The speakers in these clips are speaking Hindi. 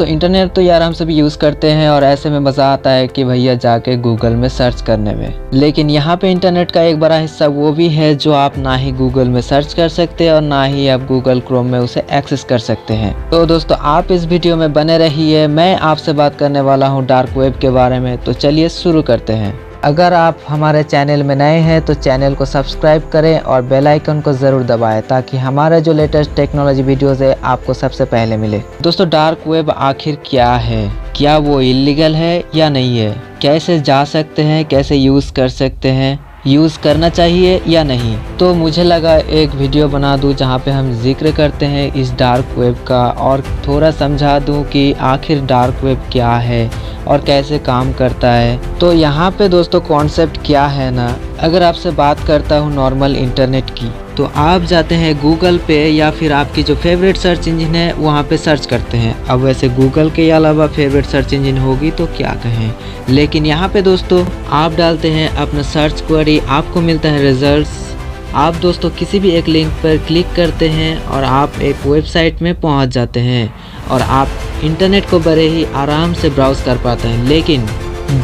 दोस्तों इंटरनेट तो यार हम सभी यूज़ करते हैं और ऐसे में मज़ा आता है कि भैया जाके गूगल में सर्च करने में। लेकिन यहाँ पे इंटरनेट का एक बड़ा हिस्सा वो भी है जो आप ना ही गूगल में सर्च कर सकते हैं और ना ही आप गूगल क्रोम में उसे एक्सेस कर सकते हैं। तो दोस्तों आप इस वीडियो में बने रहिए, मैं आपसे बात करने वाला हूँ डार्क वेब के बारे में। तो चलिए शुरू करते हैं। अगर आप हमारे चैनल में नए हैं तो चैनल को सब्सक्राइब करें और बेल आइकन को ज़रूर दबाएं ताकि हमारा जो लेटेस्ट टेक्नोलॉजी वीडियोस है आपको सबसे पहले मिले। दोस्तों डार्क वेब आखिर क्या है, क्या वो इल्लीगल है या नहीं है, कैसे जा सकते हैं, कैसे यूज़ कर सकते हैं, यूज़ करना चाहिए या नहीं। तो मुझे लगा एक वीडियो बना दूं जहां पे हम जिक्र करते हैं इस डार्क वेब का और थोड़ा समझा दूं कि आखिर डार्क वेब क्या है और कैसे काम करता है। तो यहाँ पे दोस्तों कॉन्सेप्ट क्या है ना, अगर आपसे बात करता हूँ नॉर्मल इंटरनेट की, तो आप जाते हैं गूगल पे या फिर आपकी जो फेवरेट सर्च इंजन है वहाँ पे सर्च करते हैं। अब वैसे गूगल के अलावा फेवरेट सर्च इंजन होगी तो क्या कहें, लेकिन यहाँ पे दोस्तों आप डालते हैं अपना सर्च क्वेरी, आपको मिलता है रिजल्ट्स। आप दोस्तों किसी भी एक लिंक पर क्लिक करते हैं और आप एक वेबसाइट में पहुँच जाते हैं और आप इंटरनेट को बड़े ही आराम से ब्राउज़ कर पाते हैं। लेकिन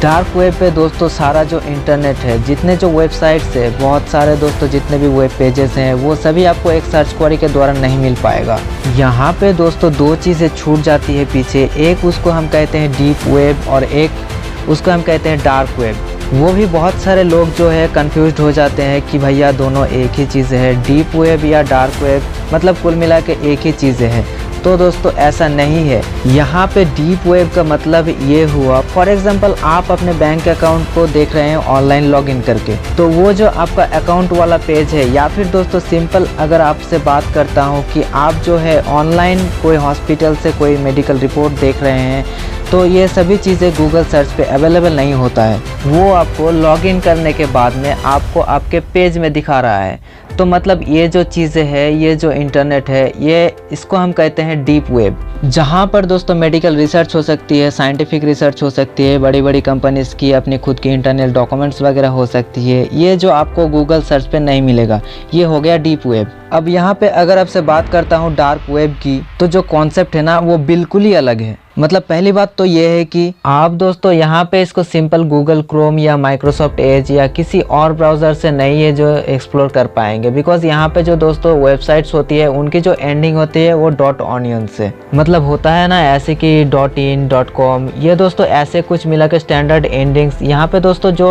डार्क वेब पे दोस्तों सारा जो इंटरनेट है, जितने जो वेबसाइट्स है, बहुत सारे दोस्तों जितने भी वेब पेजेस हैं, वो सभी आपको एक सर्च क्वेरी के द्वारा नहीं मिल पाएगा। यहाँ पे दोस्तों दो चीज़ें छूट जाती है पीछे, एक उसको हम कहते हैं डीप वेब और एक उसको हम कहते हैं डार्क वेब। वो भी बहुत सारे लोग जो है कंफ्यूज्ड हो जाते हैं कि भैया दोनों एक ही चीज़ है, डीप वेब या डार्क वेब मतलब कुल मिला के एक ही चीज़ें हैं। तो दोस्तों ऐसा नहीं है। यहाँ पे डीप वेब का मतलब ये हुआ, फॉर एग्जांपल आप अपने बैंक अकाउंट को देख रहे हैं ऑनलाइन लॉगिन करके, तो वो जो आपका अकाउंट वाला पेज है, या फिर दोस्तों सिंपल अगर आपसे बात करता हूँ कि आप जो है ऑनलाइन कोई हॉस्पिटल से कोई मेडिकल रिपोर्ट देख रहे हैं, तो ये सभी चीज़ें गूगल सर्च पे अवेलेबल नहीं होता है। वो आपको लॉगिन करने के बाद में आपको आपके पेज में दिखा रहा है। तो मतलब ये जो चीज़ें हैं, ये जो इंटरनेट है, ये इसको हम कहते हैं डीप वेब, जहाँ पर दोस्तों मेडिकल रिसर्च हो सकती है, साइंटिफिक रिसर्च हो सकती है, बड़ी बड़ी कंपनीज़ की अपनी खुद की इंटरनल डॉक्यूमेंट्स वगैरह हो सकती है। ये जो आपको गूगल सर्च पे नहीं मिलेगा, ये हो गया डीप वेब। अब यहाँ पे अगर आपसे बात करता हूँ डार्क वेब की, तो जो कॉन्सेप्ट है ना वो बिल्कुल ही अलग है। मतलब पहली बात तो ये है कि आप दोस्तों यहाँ पे इसको सिंपल गूगल क्रोम या माइक्रोसॉफ्ट एज या किसी और ब्राउज़र से नहीं है जो एक्सप्लोर कर पाएंगे, बिकॉज यहाँ पे जो दोस्तों वेबसाइट्स होती है उनकी जो एंडिंग होती है वो .onion से, मतलब होता है ना ऐसे कि .in .com, ये दोस्तों ऐसे कुछ मिला के स्टैंडर्ड एंडिंग्स। यहाँ पे दोस्तों जो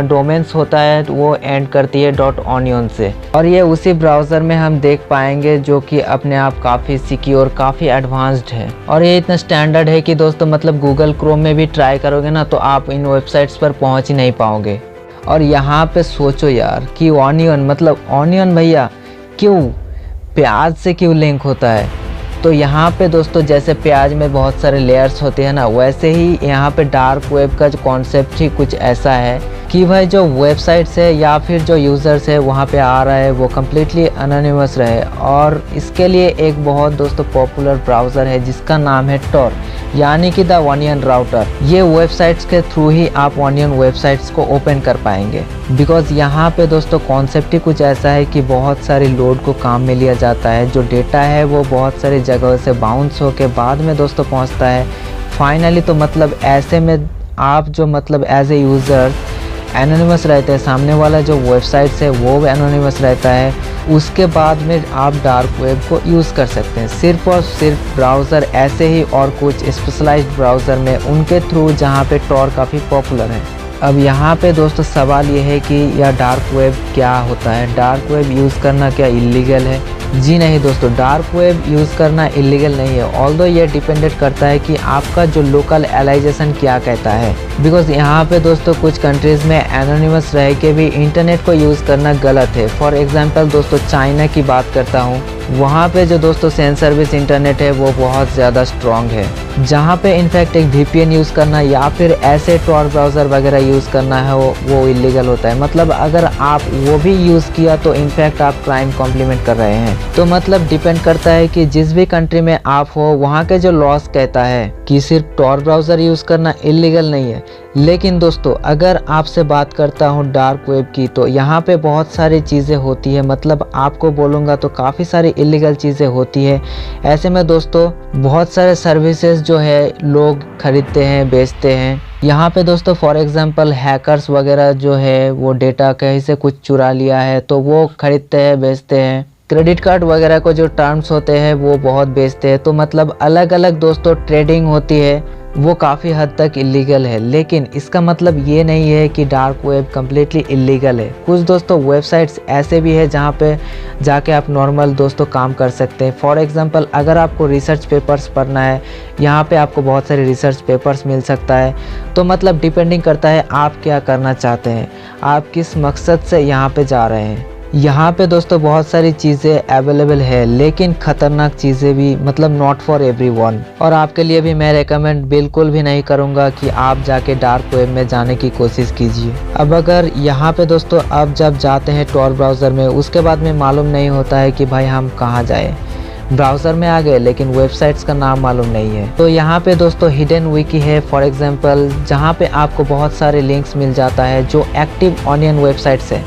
डोमेन्स होता है वो एंड करती है .onion से, और ये उसी ब्राउज़र में हम देख पाएंगे जो कि अपने आप काफ़ी सिक्योर, काफ़ी एडवांस्ड है। और ये इतना स्टैंडर्ड है कि दोस्तों मतलब गूगल क्रोम में भी ट्राई करोगे ना तो आप इन वेबसाइट्स पर पहुंच ही नहीं पाओगे। और यहाँ पे सोचो यार कि ऑनियन, मतलब ऑनियन भैया क्यों, प्याज से क्यों लिंक होता है। तो यहाँ पे दोस्तों जैसे प्याज में बहुत सारे लेयर्स होते हैं ना, वैसे ही यहाँ पे डार्क वेब का जो कॉन्सेप्ट ही कुछ ऐसा है कि भाई जो वेबसाइट्स है या फिर जो यूज़र्स है वहाँ पे आ रहा है वो कम्प्लीटली अनोनिमस रहे। और इसके लिए एक बहुत दोस्तों पॉपुलर ब्राउज़र है जिसका नाम है टॉर, यानी कि द ऑनियन राउटर। ये वेबसाइट्स के थ्रू ही आप ऑनियन वेबसाइट्स को ओपन कर पाएंगे, बिकॉज यहाँ पे दोस्तों कॉन्सेप्ट ही कुछ ऐसा है कि बहुत सारी लोड को काम में लिया जाता है। जो डेटा है वो बहुत सारी जगहों से बाउंस होकर बाद में दोस्तों पहुँचता है फाइनली। तो मतलब ऐसे में आप जो मतलब एज ए यूज़र एनोनिमस रहते हैं, सामने वाला जो वेबसाइट्स है वो भी एनोनिमस रहता है। उसके बाद में आप डार्क वेब को यूज़ कर सकते हैं सिर्फ और सिर्फ ब्राउज़र ऐसे ही और कुछ स्पेशलाइज्ड ब्राउज़र में, उनके थ्रू, जहाँ पे टॉर काफ़ी पॉपुलर है। अब यहाँ पे दोस्तों सवाल ये है कि यह डार्क वेब क्या होता है, डार्क वेब यूज़ करना क्या इल्लीगल है? जी नहीं दोस्तों, डार्क वेब यूज़ करना इलीगल नहीं है। ऑल्दो ये डिपेंडेंट करता है कि आपका जो लोकल एलाइजेशन क्या कहता है, बिकॉज यहाँ पे दोस्तों कुछ कंट्रीज़ में एनोनिमस रह के भी इंटरनेट को यूज़ करना गलत है। फॉर एग्जांपल दोस्तों चाइना की बात करता हूँ, वहाँ पे जो दोस्तों सेंस सर्विस इंटरनेट है वो बहुत ज़्यादा स्ट्रॉन्ग है, जहाँ पे इनफैक्ट एक VPN यूज़ करना या फिर ऐसे टॉर ब्राउज़र वगैरह यूज़ करना है वो इलीगल होता है। मतलब अगर आप वो भी यूज़ किया तो इनफैक्ट आप क्राइम कॉम्प्लीमेंट कर रहे हैं। तो मतलब डिपेंड करता है कि जिस भी कंट्री में आप हो वहाँ के जो लॉस कहता है कि सिर्फ टॉर ब्राउज़र यूज़ करना इलीगल नहीं है, लेकिन दोस्तों अगर आपसे बात करता हूँ डार्क वेब की, तो यहाँ पे बहुत सारी चीज़ें होती है, मतलब आपको बोलूँगा तो काफ़ी सारी इलीगल चीज़ें होती है। ऐसे में दोस्तों बहुत सारे सर्विसेज जो है लोग खरीदते हैं, बेचते हैं। यहाँ पे दोस्तों फॉर एग्जांपल हैकर्स वगैरह जो है वो डेटा कहीं से कुछ चुरा लिया है तो वो खरीदते हैं, बेचते हैं। क्रेडिट कार्ड वगैरह को जो टर्म्स होते हैं वो बहुत बेचते हैं। तो मतलब अलग अलग दोस्तों ट्रेडिंग होती है, वो काफ़ी हद तक इलीगल है। लेकिन इसका मतलब ये नहीं है कि डार्क वेब कम्प्लीटली इलीगल है। कुछ दोस्तों वेबसाइट्स ऐसे भी है जहाँ पे जाके आप नॉर्मल दोस्तों काम कर सकते हैं। फॉर एग्जांपल अगर आपको रिसर्च पेपर्स पढ़ना है, यहाँ पे आपको बहुत सारे रिसर्च पेपर्स मिल सकता है। तो मतलब डिपेंडिंग करता है आप क्या करना चाहते हैं, आप किस मकसद से यहाँ पे जा रहे हैं। यहाँ पे दोस्तों बहुत सारी चीज़ें अवेलेबल है, लेकिन ख़तरनाक चीज़ें भी, मतलब नॉट फॉर एवरीवन। और आपके लिए भी मैं रेकमेंड बिल्कुल भी नहीं करूँगा कि आप जाके डार्क वेब में जाने की कोशिश कीजिए। अब अगर यहाँ पे दोस्तों आप जब जाते हैं टॉर ब्राउज़र में, उसके बाद में मालूम नहीं होता है कि भाई हम कहाँ जाएँ। ब्राउज़र में आ गए लेकिन वेबसाइट्स का नाम मालूम नहीं है। तो यहाँ पे दोस्तों हिडन विकी है फॉर एग्जांपल, जहाँ पे आपको बहुत सारे लिंक्स मिल जाता है जो एक्टिव ऑनियन वेबसाइट्स है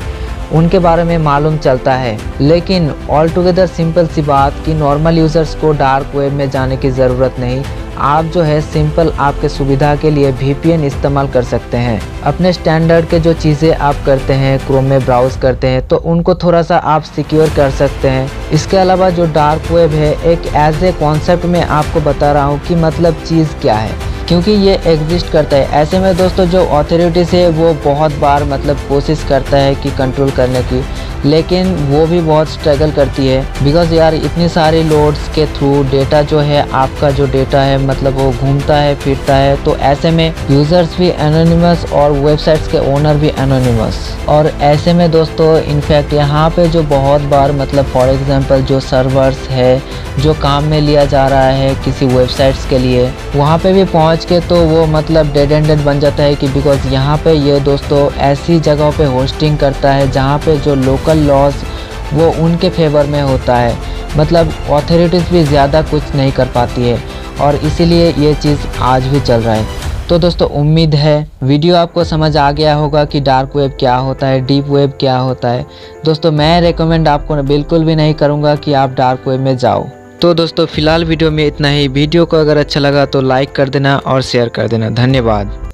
उनके बारे में मालूम चलता है। लेकिन ऑल टुगेदर सिंपल सी बात कि नॉर्मल यूज़र्स को डार्क वेब में जाने की ज़रूरत नहीं। आप जो है सिंपल आपके सुविधा के लिए VPN इस्तेमाल कर सकते हैं। अपने स्टैंडर्ड के जो चीज़ें आप करते हैं, क्रोम में ब्राउज़ करते हैं, तो उनको थोड़ा सा आप सिक्योर कर सकते हैं। इसके अलावा जो डार्क वेब है एक एज ए कॉन्सेप्ट में आपको बता रहा हूँ कि मतलब चीज़ क्या है, क्योंकि ये एग्जिस्ट करता है। ऐसे में दोस्तों जो अथॉरिटीज़ है वो बहुत बार मतलब कोशिश करता है कि कंट्रोल करने की, लेकिन वो भी बहुत स्ट्रगल करती है। बिकॉज़ यार इतनी सारी लोड्स के थ्रू डेटा जो है, आपका जो डेटा है मतलब वो घूमता है, फिरता है। तो ऐसे में यूज़र्स भी एनोनिमस और वेबसाइट्स के ओनर भी एनोनिमस। और ऐसे में दोस्तों इनफैक्ट यहाँ पे जो बहुत बार मतलब फॉर एग्जांपल जो सर्वर्स है जो काम में लिया जा रहा है किसी वेबसाइट्स के लिए, वहाँ पे भी पहुँच के तो वो मतलब डेड एंडेड बन जाता है कि बिकॉज़ यहाँ पे ये दोस्तों ऐसी जगहों पे होस्टिंग करता है जहाँ पे जो लोकल लॉज वो उनके फेवर में होता है। मतलब अथॉरिटीज़ भी ज़्यादा कुछ नहीं कर पाती है और इसीलिए ये चीज़ आज भी चल रहा है। तो दोस्तों उम्मीद है वीडियो आपको समझ आ गया होगा कि डार्क वेब क्या होता है, डीप वेब क्या होता है। दोस्तों मैं रेकमेंड आपको बिल्कुल भी नहीं करूँगा कि आप डार्क वेब में जाओ। तो दोस्तों फिलहाल वीडियो में इतना ही। वीडियो को अगर अच्छा लगा तो लाइक कर देना और शेयर कर देना। धन्यवाद।